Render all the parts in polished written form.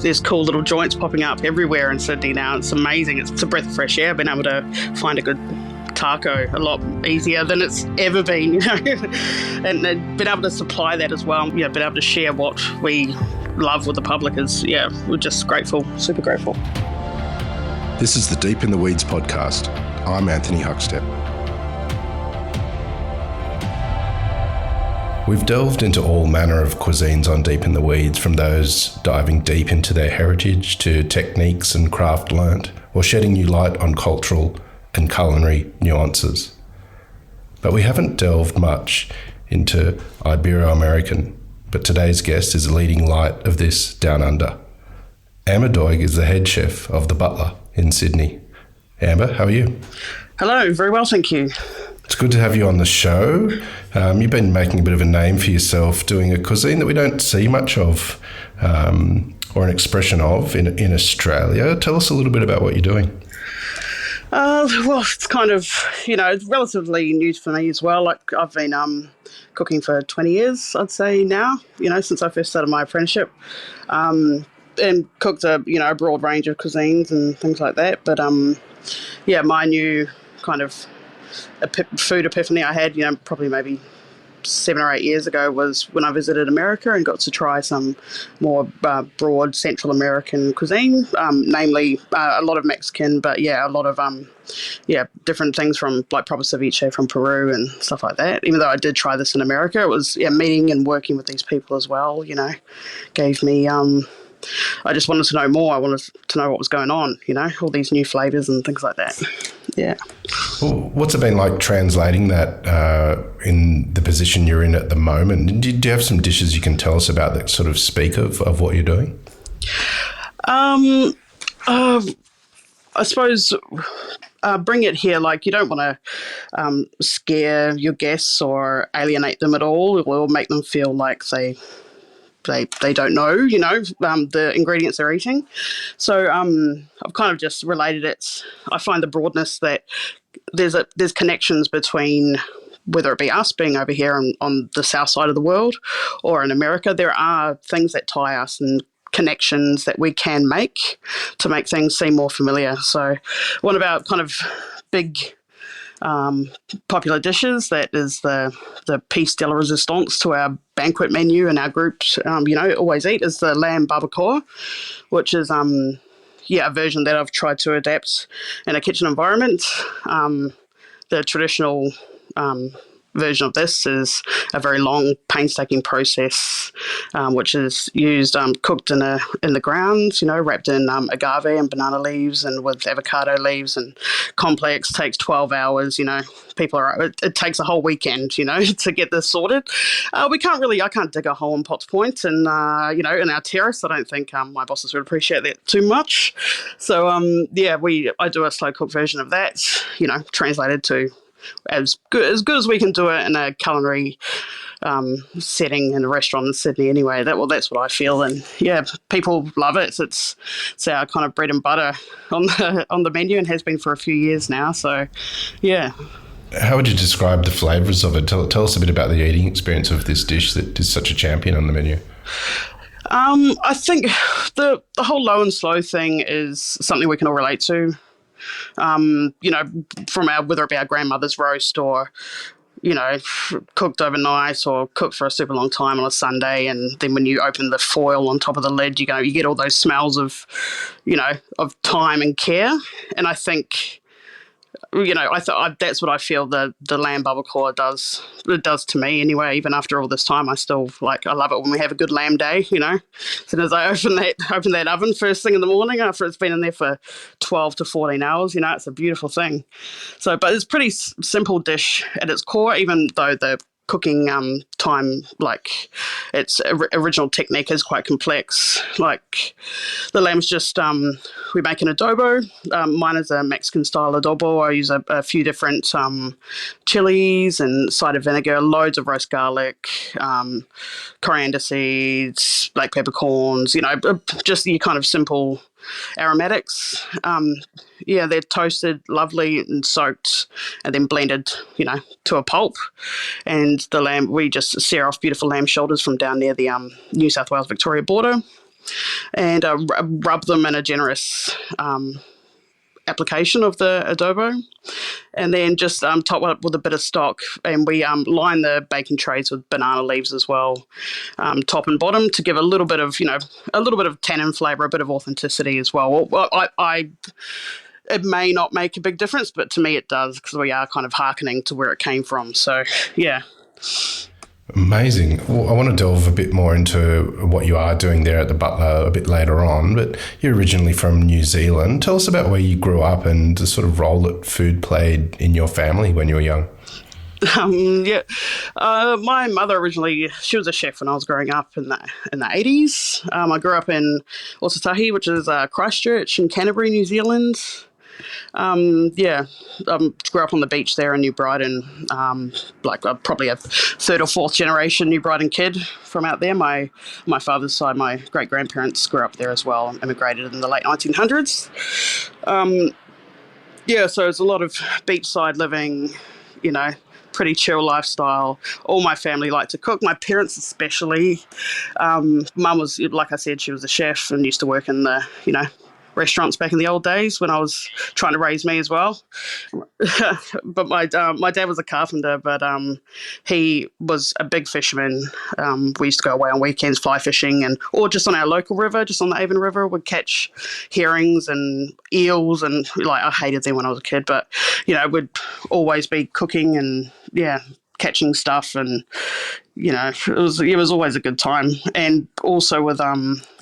there's cool little joints popping up everywhere in Sydney now. It's amazing. It's a breath of fresh air, being able to find a good taco a lot easier than it's ever been, you know, and being able to supply that as well, being able to share what we love with the public is, we're just grateful, super grateful. This is the Deep in the Weeds podcast. I'm Anthony Huckstep. We've delved into all manner of cuisines on Deep in the Weeds, from those diving deep into their heritage to techniques and craft learnt, or shedding new light on cultural and culinary nuances. But we haven't delved much into Ibero-American, but today's guest is a leading light of this down under. Amber Doig is the head chef of the Butler in Sydney. Amber, how are you? Hello, very well, thank you. It's good to have you on the show. You've been making a bit of a name for yourself doing a cuisine that we don't see much of, or an expression of in Australia. Tell us a little bit about what you're doing. Well, it's kind of, it's relatively new for me as well. Like, I've been cooking for 20 years, I'd say now, since I first started my apprenticeship, and cooked a broad range of cuisines and things like that. But, my new kind of food epiphany I had, probably maybe 7 or 8 years ago, was when I visited America and got to try some more broad Central American cuisine, namely a lot of Mexican, but a lot of different things from like proper ceviche from Peru and stuff like that. Even though I did try this in America, it was meeting and working with these people as well, gave me I just wanted to know more. I wanted to know what was going on, all these new flavours and things like that. Yeah. Well, what's it been like translating that in the position you're in at the moment? Do you have some dishes you can tell us about that sort of speak of what you're doing? I suppose bring it here. Like, you don't want to scare your guests or alienate them at all, or make them feel like they don't know, the ingredients they're eating. So I've kind of just related it. I find the broadness that there's connections between, whether it be us being over here on the south side of the world or in America, there are things that tie us and connections that we can make to make things seem more familiar. So one of our kind of big popular dishes that is the piece de la resistance to our banquet menu and our groups always eat is the lamb barbacoa, which is a version that I've tried to adapt in a kitchen environment. The traditional version of this is a very long, painstaking process, which is used cooked in the ground, wrapped in agave and banana leaves and with avocado leaves, and complex, takes 12 hours. It takes a whole weekend, to get this sorted. I can't dig a hole in Potts Point, and in our terrace, I don't think my bosses would appreciate that too much. So I do a slow cook version of that, translated to as good as we can do it in a culinary setting in a restaurant in Sydney anyway. That's what I feel, and people love it. It's our kind of bread and butter on the menu, and has been for a few years now. So How would you describe the flavours of it? Tell us a bit about the eating experience of this dish that is such a champion on the menu. I think the whole low and slow thing is something we can all relate to. From whether it be our grandmother's roast or, cooked overnight or cooked for a super long time on a Sunday, and then when you open the foil on top of the lid, you get all those smells of time and care. And I think, that's what I feel the lamb barbacoa does. It does to me anyway. Even after all this time, I still I love it when we have a good lamb day. As soon as I open that oven first thing in the morning after it's been in there for 12 to 14 hours, it's a beautiful thing. So, but it's a pretty simple dish at its core, even though the cooking time, its original technique is quite complex. Like, the lamb's just we make an adobo. Mine is a Mexican style adobo. I use a few different chilies and cider vinegar, loads of roast garlic, coriander seeds, black peppercorns, just your kind of simple aromatics. They're toasted lovely and soaked and then blended, to a pulp. And the lamb, we just sear off beautiful lamb shoulders from down near the New South Wales Victoria border. and rub them in a generous application of the adobo, and then just top it up with a bit of stock, and we line the baking trays with banana leaves as well, top and bottom, to give a little bit of tannin flavour, a bit of authenticity as well. It may not make a big difference, but to me it does, because we are kind of hearkening to where it came from. So yeah. Amazing. Well, I want to delve a bit more into what you are doing there at the Butler a bit later on, but you're originally from New Zealand. Tell us about where you grew up and the sort of role that food played in your family when you were young. My mother originally, she was a chef when I was growing up in the 80s. I grew up in Osatahi, which is Christchurch in Canterbury, New Zealand. Grew up on the beach there in New Brighton, probably a third or fourth generation New Brighton kid from out there. My father's side, my great-grandparents grew up there as well, immigrated in the late 1900s. So it's a lot of beachside living, pretty chill lifestyle. All my family like to cook, my parents especially. Mum was, like I said, she was a chef and used to work in the, restaurants back in the old days when I was trying to raise me as well. But my dad was a carpenter, but he was a big fisherman. We used to go away on weekends fly fishing, or just on our local river, just on the Avon River, would catch herrings and eels, and I hated them when I was a kid, but we'd always be cooking and catching stuff, and it was always a good time. And also with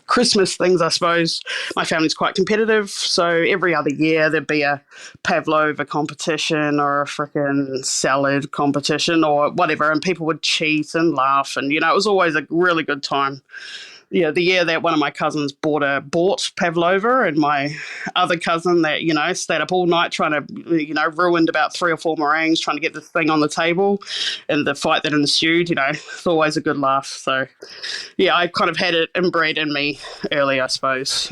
Christmas things, I suppose. My family's quite competitive, so every other year there'd be a pavlova competition or a frickin' salad competition or whatever, and people would cheat and laugh, and it was always a really good time. The year that one of my cousins bought pavlova, and my other cousin that stayed up all night trying to ruined about 3 or 4 meringues trying to get this thing on the table, and the fight that ensued, it's always a good laugh. So I kind of had it inbred in me early, I suppose.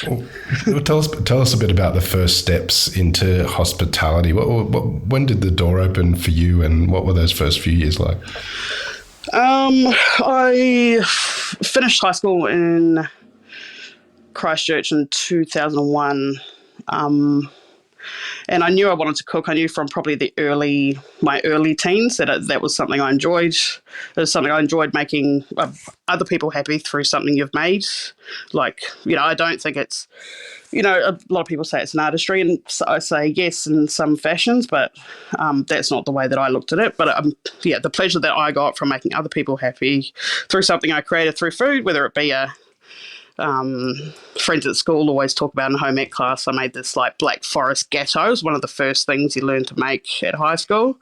Well, tell us a bit about the first steps into hospitality. When did the door open for you, and what were those first few years like? I finished high school in Christchurch in 2001, and I knew I wanted to cook. I knew from probably my early teens that was something I enjoyed. It was something I enjoyed, making other people happy through something you've made. I don't think it's, a lot of people say it's an artistry, and I say yes in some fashions, but that's not the way that I looked at it. But the pleasure that I got from making other people happy through something I created through food, whether it be friends at school always talk about in home ec class, I made this Black Forest gateau. It was one of the first things you learn to make at high school.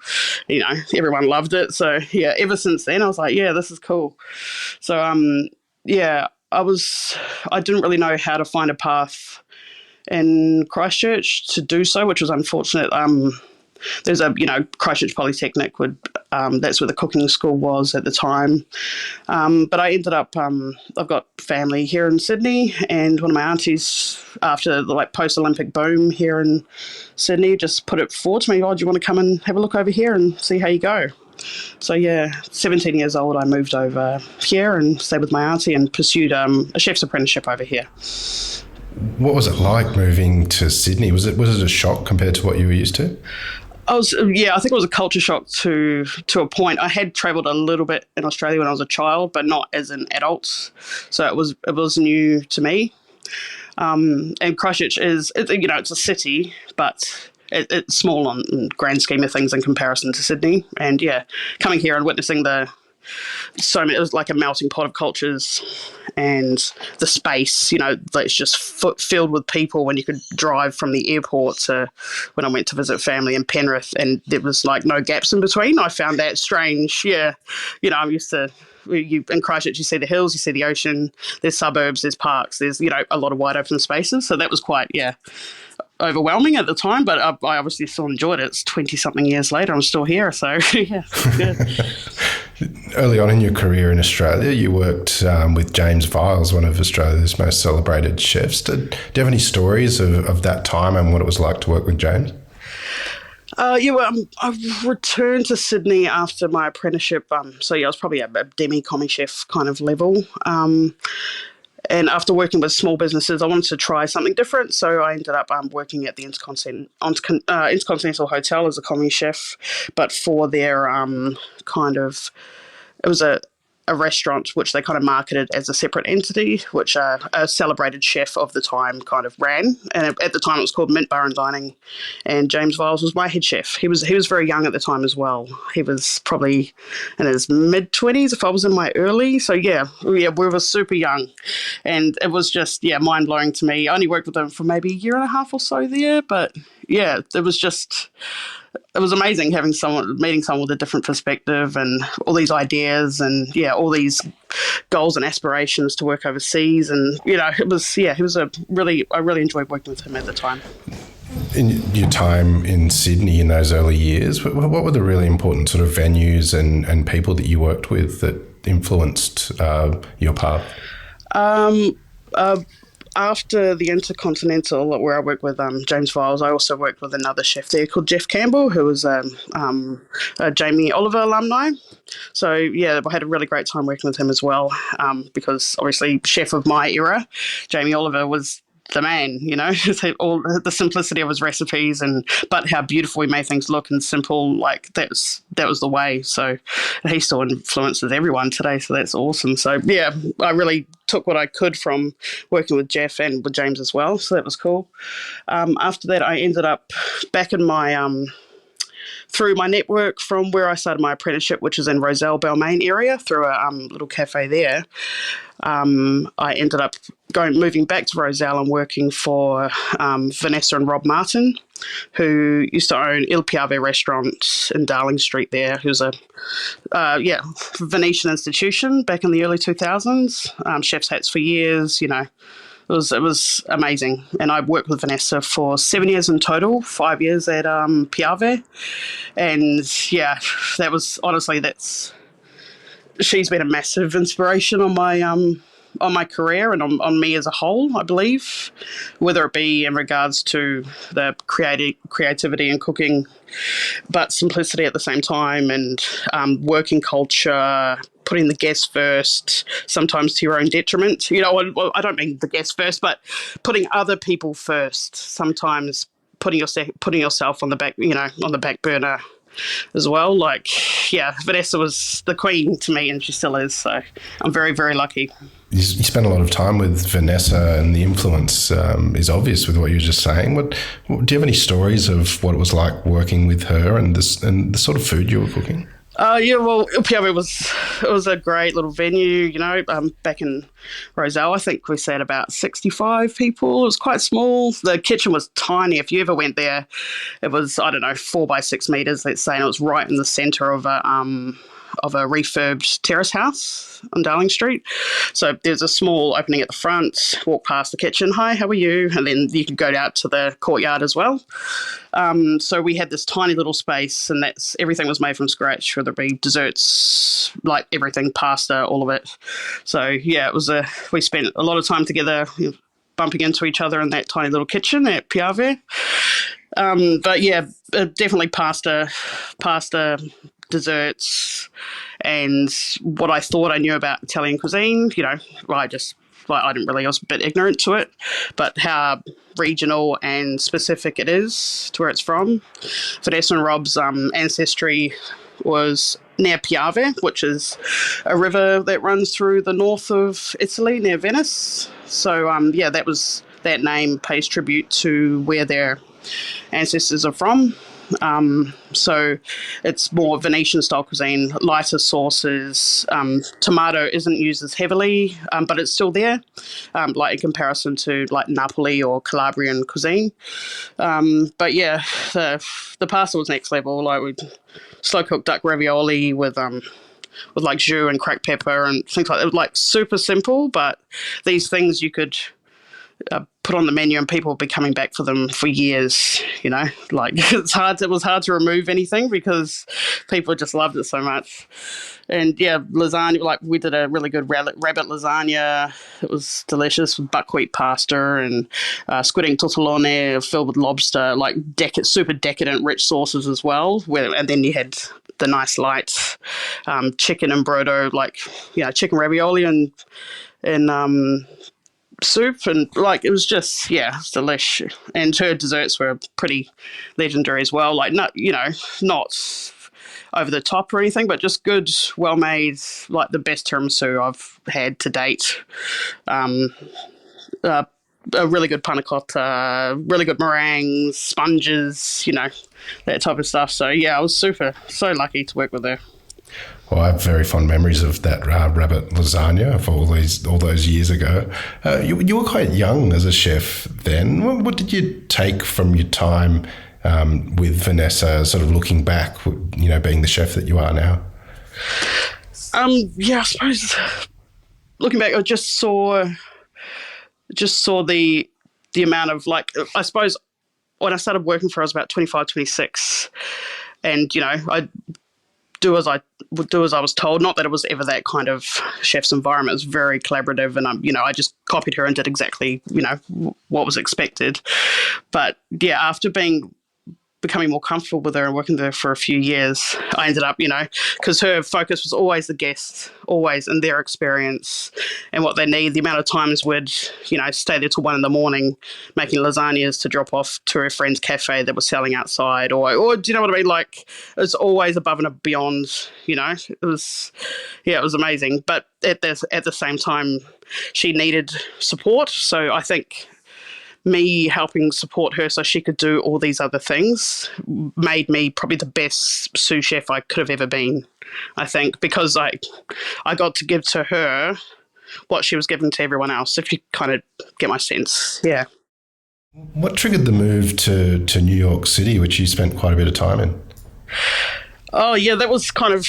Everyone loved it. So ever since then I was like, this is cool. So I didn't really know how to find a path in Christchurch to do so, which was unfortunate. There's a Christchurch Polytechnic that's where the cooking school was at the time, but I ended up I've got family here in Sydney, and one of my aunties, after the post-Olympic boom here in Sydney, just put it forward to me, do you want to come and have a look over here and see how you go? So 17 years old, I moved over here and stayed with my auntie and pursued a chef's apprenticeship over here. What was it like moving to Sydney? Was it a shock compared to what you were used to? I think it was a culture shock to a point. I had travelled a little bit in Australia when I was a child, but not as an adult. So it was new to me. And Christchurch it's a city, but it's small on the grand scheme of things in comparison to Sydney. And coming here and witnessing it was like a melting pot of cultures, and the space, that's just filled with people when you could drive from the airport to when I went to visit family in Penrith, and there was no gaps in between. I found that strange. I'm used to, in Christchurch you see the hills, you see the ocean, there's suburbs, there's parks, there's a lot of wide open spaces. So that was quite overwhelming at the time, but I obviously still enjoyed it. It's 20-something years later, I'm still here, so good. Early on in your career in Australia, you worked with James Viles, one of Australia's most celebrated chefs. Do you have any stories of that time and what it was like to work with James? I returned to Sydney after my apprenticeship. I was probably a demi-commis chef kind of level. And after working with small businesses, I wanted to try something different. So I ended up working at the Intercontinental Hotel as a commis chef, but for their it was a restaurant which they kind of marketed as a separate entity, which a celebrated chef of the time kind of ran. And at the time it was called Mint Bar and Dining. And James Viles was my head chef. He was very young at the time as well. He was probably in his mid-20s if I was in my early. So yeah, we were super young. And it was just, mind-blowing to me. I only worked with him for maybe a year and a half or so there, but yeah, it was amazing meeting someone with a different perspective and all these ideas and all these goals and aspirations to work overseas. And I really enjoyed working with him at the time. In your time in Sydney in those early years, what were the really important sort of venues and people that you worked with that influenced your path? After the Intercontinental, where I worked with James Viles, I also worked with another chef there called Jeff Campbell, who was a Jamie Oliver alumni. So, I had a really great time working with him as well, because obviously chef of my era, Jamie Oliver was the man, all the simplicity of his recipes but how beautiful he made things look and simple, like that was the way. So he still influences everyone today, so that's awesome. So I really took what I could from working with Jeff and with James as well, so that was cool. After that I ended up back in my through my network from where I started my apprenticeship, which is in Rozelle, Balmain area, through a little cafe there. I ended up moving back to Rozelle and working for Vanessa and Rob Martin, who used to own Il Piave restaurant in Darling Street there, who's a Venetian institution back in the early 2000s. Chef's hats for years, It was amazing. And I worked with Vanessa for 7 years in total, 5 years at Piave. And that was honestly, she's been a massive inspiration on my career and on me as a whole, I believe, whether it be in regards to the creativity and cooking, but simplicity at the same time, and working culture, putting the guest first, sometimes to your own detriment. I don't mean the guest first, but putting other people first, sometimes putting yourself on the back burner as well. Vanessa was the queen to me, and she still is, so I'm very, very lucky. You spent a lot of time with Vanessa, and the influence is obvious with what you were just saying. Do you have any stories of what it was like working with her and the sort of food you were cooking? Il Piave was a great little venue, back in Rozelle. I think we sat about 65 people. It was quite small. The kitchen was tiny. If you ever went there, it was, 4 by 6 meters, let's say, and it was right in the center of a refurbed terrace house on Darling Street. So there's a small opening at the front, walk past the kitchen, hi, how are you? And then you could go out to the courtyard as well. So we had this tiny little space, and everything was made from scratch, whether it be desserts, like everything, pasta, all of it. So we spent a lot of time together, bumping into each other in that tiny little kitchen at Piave. Definitely pasta, desserts, and what I thought I knew about Italian cuisine. I was a bit ignorant to it, but how regional and specific it is to where it's from. Vanessa and Rob's ancestry was near Piave, which is a river that runs through the north of Italy near Venice. So that name pays tribute to where their ancestors are from. So it's more Venetian style cuisine, lighter sauces. Tomato isn't used as heavily, but it's still there, like in comparison to like Napoli or Calabrian cuisine. The pasta was next level. Like we slow cooked duck ravioli with like jus and cracked pepper and things like that. It was like super simple, but these things you could put on the menu and people would be coming back for them for years. It was hard to remove anything because people just loved it so much. And lasagna, like we did a really good rabbit lasagna. It was delicious with buckwheat pasta and squid ink tortellone filled with lobster, like super decadent rich sauces as well. And then you had the nice light chicken and brodo, chicken ravioli and soup, and like it was just, yeah, it's delish. And her desserts were pretty legendary as well. Like, not, not over the top or anything, but just good, well made, like the best tiramisu I've had to date. Um, uh, a really good panna cotta, really good meringues, sponges, that type of stuff. So yeah, I was so lucky to work with her. Well, I have very fond memories of that rabbit lasagna for all those years ago. You were quite young as a chef then. What did you take from your time with Vanessa, sort of looking back, being the chef that you are now? Yeah, I suppose looking back, I just saw the amount of, like, I suppose when I started working for her, I was about 25, 26, and I would do as I was told. Not that it was ever that kind of chef's environment. It was very collaborative, and I just copied her and did exactly what was expected. But yeah, after becoming more comfortable with her and working with her for a few years, I ended up, because her focus was always the guests, always, and their experience and what they need. The amount of times we'd, stay there till 1 a.m. making lasagnas to drop off to her friend's cafe that was selling outside, or do you know what I mean? Like, it was always above and beyond, it was amazing. But at the same time, she needed support. So I think me helping support her so she could do all these other things made me probably the best sous chef I could have ever been, I think, because I got to give to her what she was giving to everyone else, if you kind of get my sense. Yeah. What triggered the move to New York City, which you spent quite a bit of time in? Oh, yeah, that was kind of...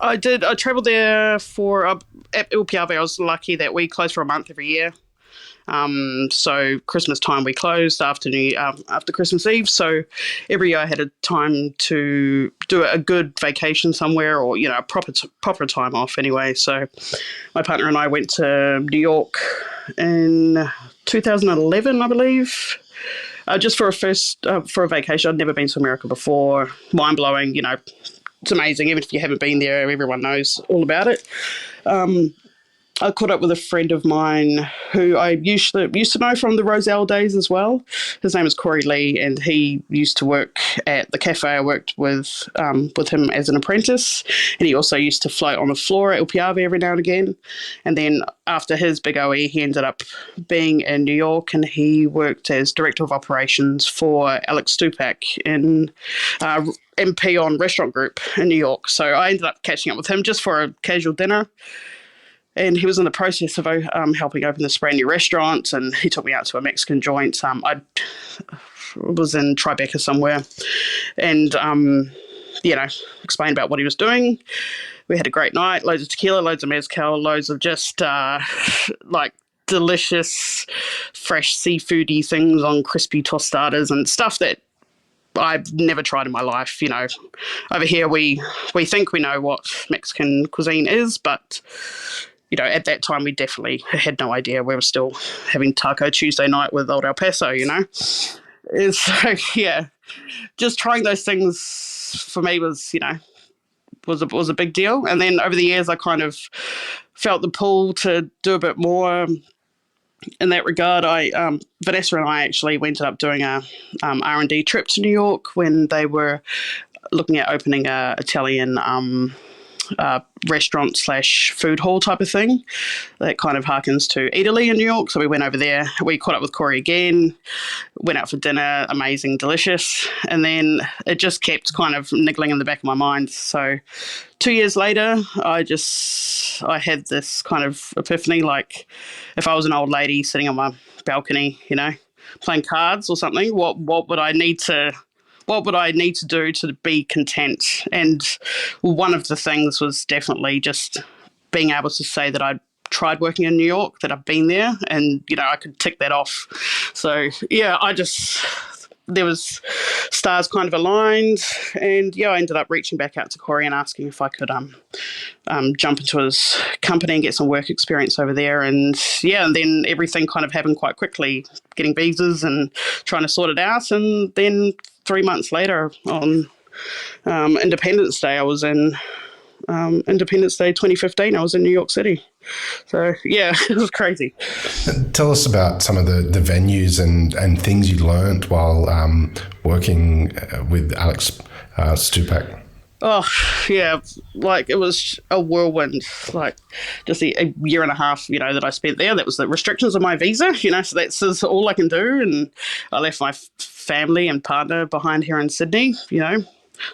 I travelled there for... at Il Piave, I was lucky that we closed for a month every year. So Christmas time we closed after Christmas Eve. So every year I had a time to do a good vacation somewhere, or a proper time off anyway. So my partner and I went to New York in 2011, I believe. Just for a vacation. I'd never been to America before. Mind blowing. It's amazing. Even if you haven't been there, everyone knows all about it. I caught up with a friend of mine who I used to know from the Roselle days as well. His name is Corey Lee, and he used to work at the cafe I worked with him as an apprentice. And he also used to float on the floor at Il Piave every now and again. And then after his big OE, he ended up being in New York, and he worked as director of operations for Alex Stupak in Empellon restaurant group in New York. So I ended up catching up with him just for a casual dinner. And he was in the process of helping open this brand new restaurant, and he took me out to a Mexican joint. I was in Tribeca somewhere, and explained about what he was doing. We had a great night, loads of tequila, loads of mezcal, loads of just like delicious, fresh seafoody things on crispy tostadas and stuff that I've never tried in my life. Over here we think we know what Mexican cuisine is, but at that time we definitely had no idea. We were still having Taco Tuesday night with Old El Paso, So yeah, just trying those things for me was a big deal. And then over the years I kind of felt the pull to do a bit more in that regard. Vanessa and I actually went up doing a R&D trip to New York when they were looking at opening a Italian restaurant / food hall type of thing that kind of harkens to Italy in New York. So we went over there. We caught up with Corey again, went out for dinner, amazing, delicious. And then it just kept kind of niggling in the back of my mind. So 2 years later, I had this kind of epiphany, like if I was an old lady sitting on my balcony, playing cards or something, what would I need to do to be content? And one of the things was definitely just being able to say that I'd tried working in New York, that I've been there, and, I could tick that off. So, yeah, there was stars kind of aligned, and, I ended up reaching back out to Corey and asking if I could jump into his company and get some work experience over there. And, and then everything kind of happened quite quickly, getting visas and trying to sort it out. And then 3 months later on Independence Day, I was in Independence Day 2015. I was in New York City. So, yeah, it was crazy. Tell us about some of the venues and things you learned while working with Alex Stupak. Oh, yeah, like it was a whirlwind, like just a year and a half, that I spent there. That was the restrictions of my visa, so that's all I can do. And I left my family and partner behind here in Sydney,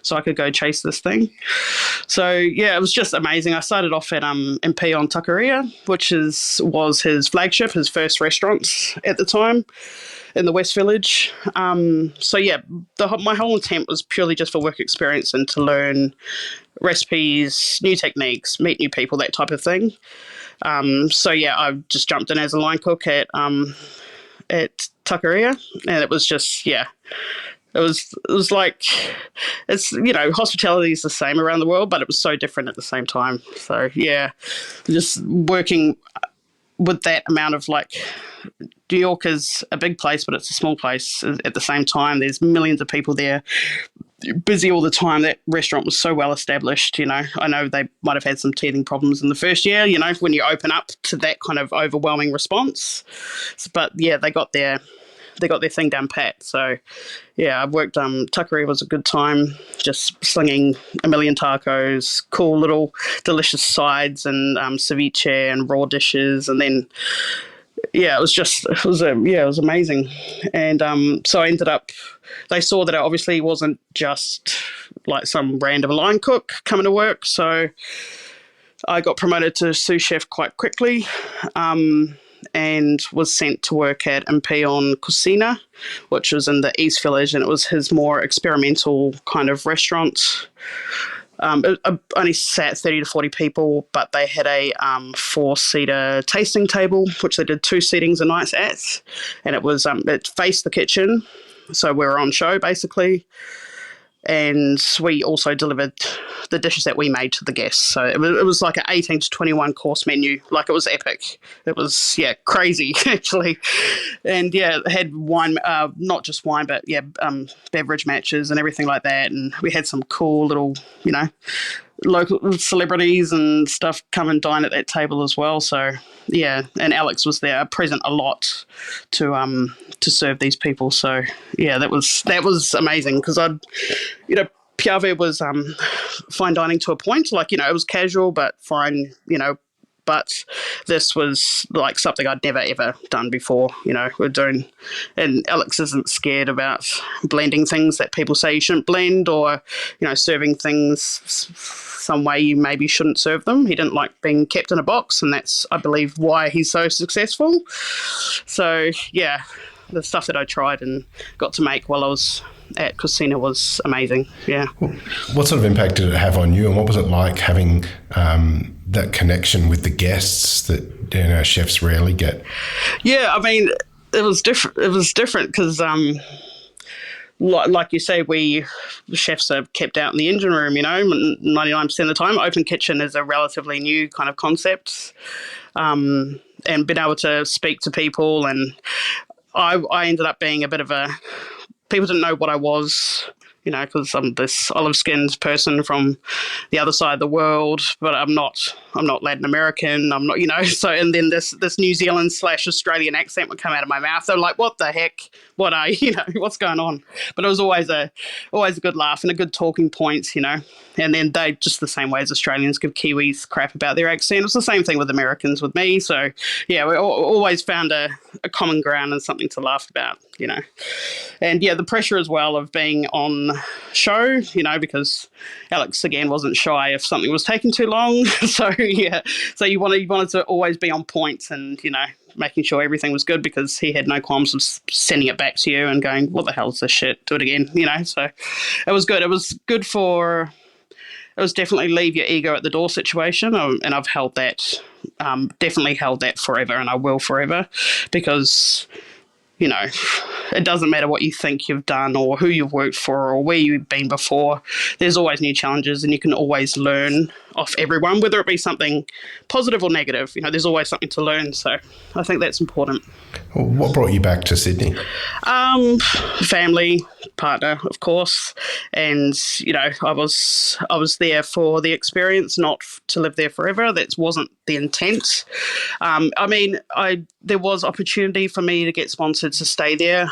so I could go chase this thing. So, yeah, it was just amazing. I started off at Empellon Taqueria, which was his flagship, his first restaurant at the time in the West Village. So, yeah, my whole intent was purely just for work experience and to learn recipes, new techniques, meet new people, that type of thing. So, yeah, I just jumped in as a line cook at Taqueria, and it was just, yeah, it was like, it's, hospitality is the same around the world, but it was so different at the same time. So, yeah, just working with that amount of, like, New York is a big place, but it's a small place at the same time. There's millions of people there, busy all the time. That restaurant was so well established, I know they might have had some teething problems in the first year, when you open up to that kind of overwhelming response. But, yeah, they got their thing down pat. So, yeah, I've worked, Taqueria was a good time, just slinging a million tacos, cool little delicious sides and ceviche and raw dishes. And then, yeah, it was amazing. And so I ended up, they saw that I obviously wasn't just like some random line cook coming to work. So I got promoted to sous chef quite quickly. And was sent to work at Empellon Cocina, which was in the East Village, and it was his more experimental kind of restaurant. It only sat 30 to 40 people, but they had a 4-seater tasting table, which they did 2 seatings a night at, and it faced the kitchen, so we were on show basically. And we also delivered the dishes that we made to the guests. So it was like an 18 to 21 course menu. Like, it was epic. It was, yeah, crazy, actually. And, yeah, it had wine, not just wine, but, yeah, beverage matches and everything like that. And we had some cool little, local celebrities and stuff come and dine at that table as well. So, yeah, and Alex was there, present a lot to serve these people. So, yeah, that was amazing, because Piave was fine dining to a point. Like, it was casual but fine, but this was like something I'd never ever done before. We're doing, and Alex isn't scared about blending things that people say you shouldn't blend, or serving things some way you maybe shouldn't serve them. He didn't like being kept in a box, and that's, I believe, why he's so successful. So, yeah, the stuff that I tried and got to make while I was at Cocina was amazing. Yeah. What sort of impact did it have on you, and what was it like having that connection with the guests that chefs rarely get? Yeah, I mean, it was different. It was different because, like you say, we chefs are kept out in the engine room. 99% of the time. Open kitchen is a relatively new kind of concept, and being able to speak to people, and I ended up being a bit of a, people didn't know what I was, because I'm this olive-skinned person from the other side of the world, but I'm not Latin American. I'm not, so, and then this New Zealand / Australian accent would come out of my mouth. They're like, what the heck? What are what's going on? But it was always a good laugh and a good talking point, and then they, just the same way as Australians give Kiwis crap about their accent, it's the same thing with Americans with me. So, yeah, we always found a common ground and something to laugh about, And, yeah, the pressure as well of being on show, because Alex, again, wasn't shy if something was taking too long. So, yeah, so you wanted to always be on point and, making sure everything was good, because he had no qualms of sending it back to you and going, what the hell is this shit? Do it again, So it was good. It was good for... It was definitely leave your ego at the door situation, and I've held that, definitely held that forever, and I will forever, because, it doesn't matter what you think you've done or who you've worked for or where you've been before. There's always new challenges, and you can always learn off everyone, whether it be something positive or negative. There's always something to learn. So I think that's important. What brought you back to Sydney? Family, partner, of course, and I was there for the experience, not to live there forever. That wasn't the intent. There was opportunity for me to get sponsored to stay there,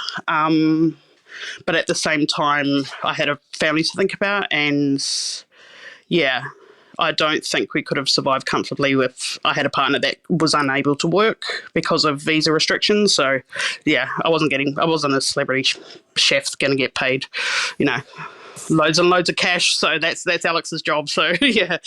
but at the same time, I had a family to think about, and I don't think we could have survived comfortably if I had a partner that was unable to work because of visa restrictions. So, I wasn't a celebrity chef going to get paid, loads and loads of cash. So that's Alex's job. So, yeah.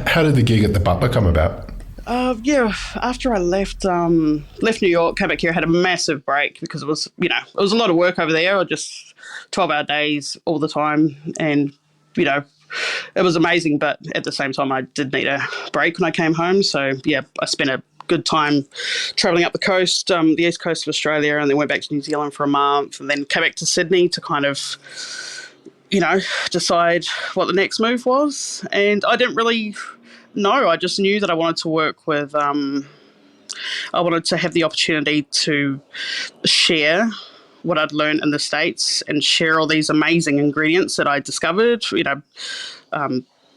How did the gig at the Butler come about? After I left New York, came back here, had a massive break because it was a lot of work over there, just 12-hour days all the time, and it was amazing, but at the same time I did need a break when I came home. So I spent a good time travelling up the coast, the east coast of Australia, and then went back to New Zealand for a month, and then came back to Sydney to kind of decide what the next move was. And I didn't really know. I just knew that I wanted to work with, I wanted to have the opportunity to share what I'd learned in the States and share all these amazing ingredients that I discovered,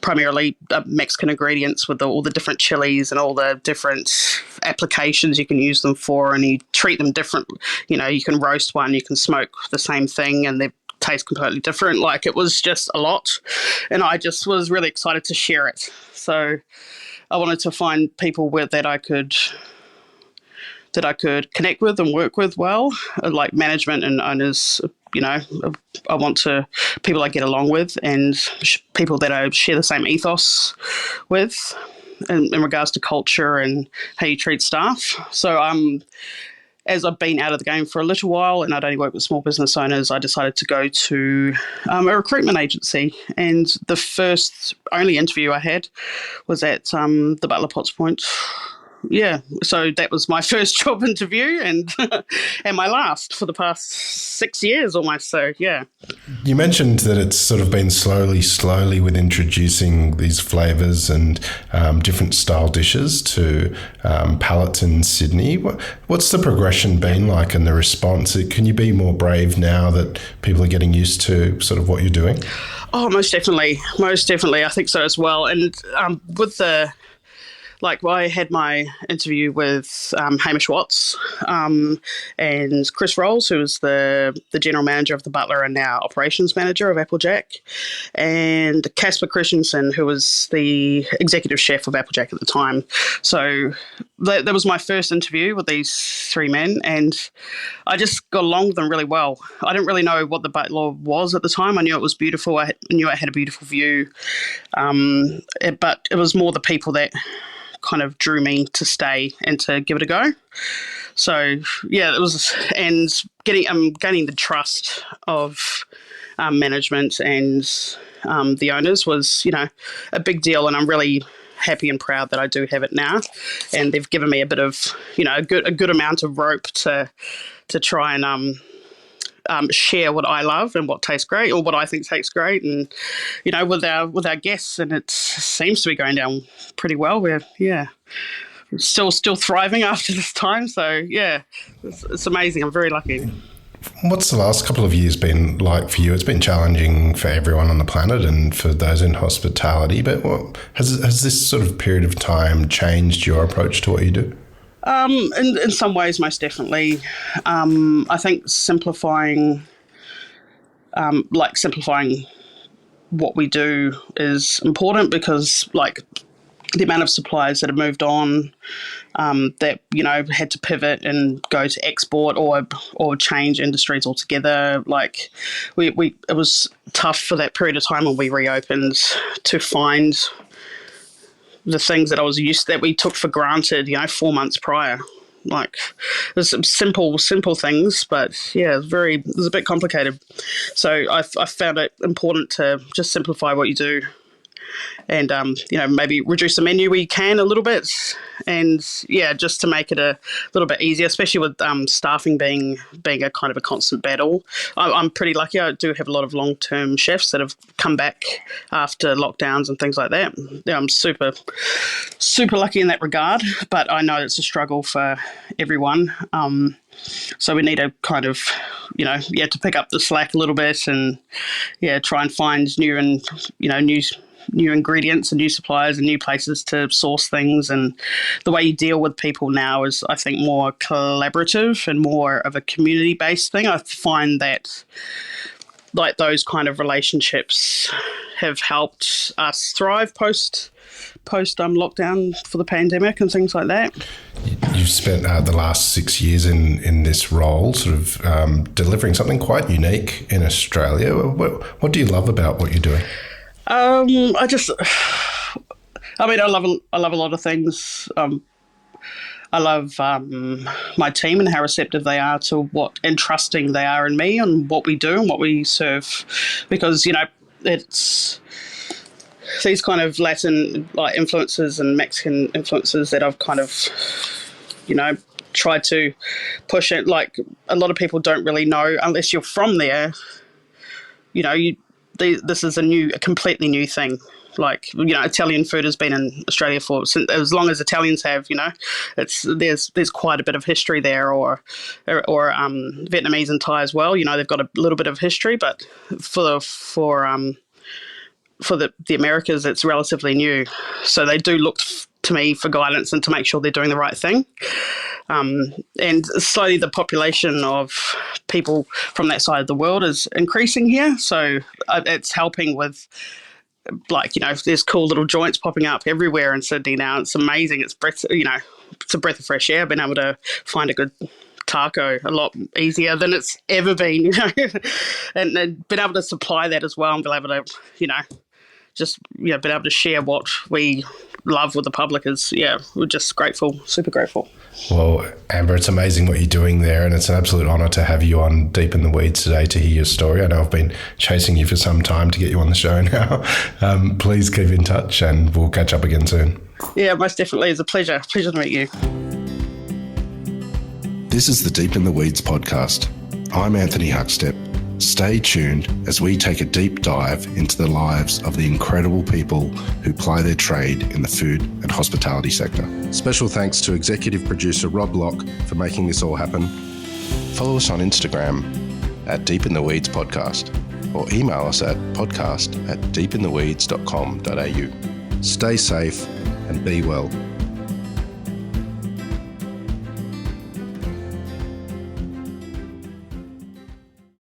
primarily Mexican ingredients with all the different chilies and all the different applications you can use them for, and you treat them different. You can roast one, you can smoke the same thing, and they taste completely different. Like, it was just a lot, and I just was really excited to share it. So I wanted to find people that I could connect with and work with well, like management and owners. I want people I get along with, and people that I share the same ethos with in regards to culture and how you treat staff. So as I've been out of the game for a little while and I'd only worked with small business owners, I decided to go to a recruitment agency. And the only interview I had was at the Butler Potts Point. Yeah, so that was my first job interview and my last for the past 6 years almost. So, yeah. You mentioned that it's sort of been slowly with introducing these flavours and different style dishes to palates in Sydney. What's the progression been like and the response? Can you be more brave now that people are getting used to sort of what you're doing? Oh, most definitely. I think so as well. And with I had my interview with Hamish Watts and Chris Rolls, who was the general manager of the Butler and now operations manager of Applejack, and Casper Christensen, who was the executive chef of Applejack at the time. So that was my first interview with these three men, and I just got along with them really well. I didn't really know what the Butler was at the time. I knew it was beautiful. I knew it had a beautiful view, but it was more the people that kind of drew me to stay and to give it a go. So it was, and gaining the trust of management and the owners was a big deal, and I'm really happy and proud that I do have it now. And they've given me a bit of a good amount of rope to try and share what I love and what tastes great, or what I think tastes great, and with our guests, and it seems to be going down pretty well. We're still thriving after this time, so it's amazing. I'm very lucky. What's the last couple of years been like for you? It's been challenging for everyone on the planet and for those in hospitality, but has this sort of period of time changed your approach to what you do? In some ways, most definitely. I think simplifying what we do is important, because the amount of suppliers that have moved on, that had to pivot and go to export or change industries altogether. It was tough for that period of time when we reopened to find the things that we took for granted, 4 months prior. There's some simple things, but it was a bit complicated. So I found it important to just simplify what you do and maybe reduce the menu we can a little bit, and just to make it a little bit easier, especially with staffing being a kind of a constant battle. I'm pretty lucky. I do have a lot of long-term chefs that have come back after lockdowns and things like that. Yeah, I'm super lucky in that regard, but I know it's a struggle for everyone. So we need to kind of, to pick up the slack a little bit, and try and find new ingredients and new suppliers and new places to source things. And the way you deal with people now is, I think, more collaborative and more of a community-based thing. I find that like those kind of relationships have helped us thrive post lockdown for the pandemic and things like that. You've spent the last 6 years in this role, sort of delivering something quite unique in Australia. What do you love about what you're doing? I love a lot of things. I love my team and how receptive they are to and trusting they are in me and what we do and what we serve, because it's these kind of Latin influences and Mexican influences that I've kind of tried to push it. Like, a lot of people don't really know unless you're from there. This is a completely new thing. Like, Italian food has been in Australia for as long as Italians have. There's quite a bit of history there, or Vietnamese and Thai as well. They've got a little bit of history, but for the Americas, it's relatively new. So they do look to me for guidance and to make sure they're doing the right thing. And slowly the population of people from that side of the world is increasing here. So it's helping with, there's cool little joints popping up everywhere in Sydney now. It's amazing. It's a breath of fresh air, being able to find a good taco a lot easier than it's ever been, and being able to supply that as well, and be able to, being able to share what we love with the public is, we're just grateful, super grateful. Well, Amber, it's amazing what you're doing there, and it's an absolute honour to have you on Deep in the Weeds today to hear your story. I know I've been chasing you for some time to get you on the show now. Please keep in touch, and we'll catch up again soon. Yeah, most definitely. It's a pleasure. Pleasure to meet you. This is the Deep in the Weeds podcast. I'm Anthony Huckstep. Stay tuned as we take a deep dive into the lives of the incredible people who ply their trade in the food and hospitality sector. Special thanks to executive producer Rob Locke for making this all happen. Follow us on Instagram at Deep in the Weeds Podcast, or email us at podcast@deepintheweeds.com.au. Stay safe and be well.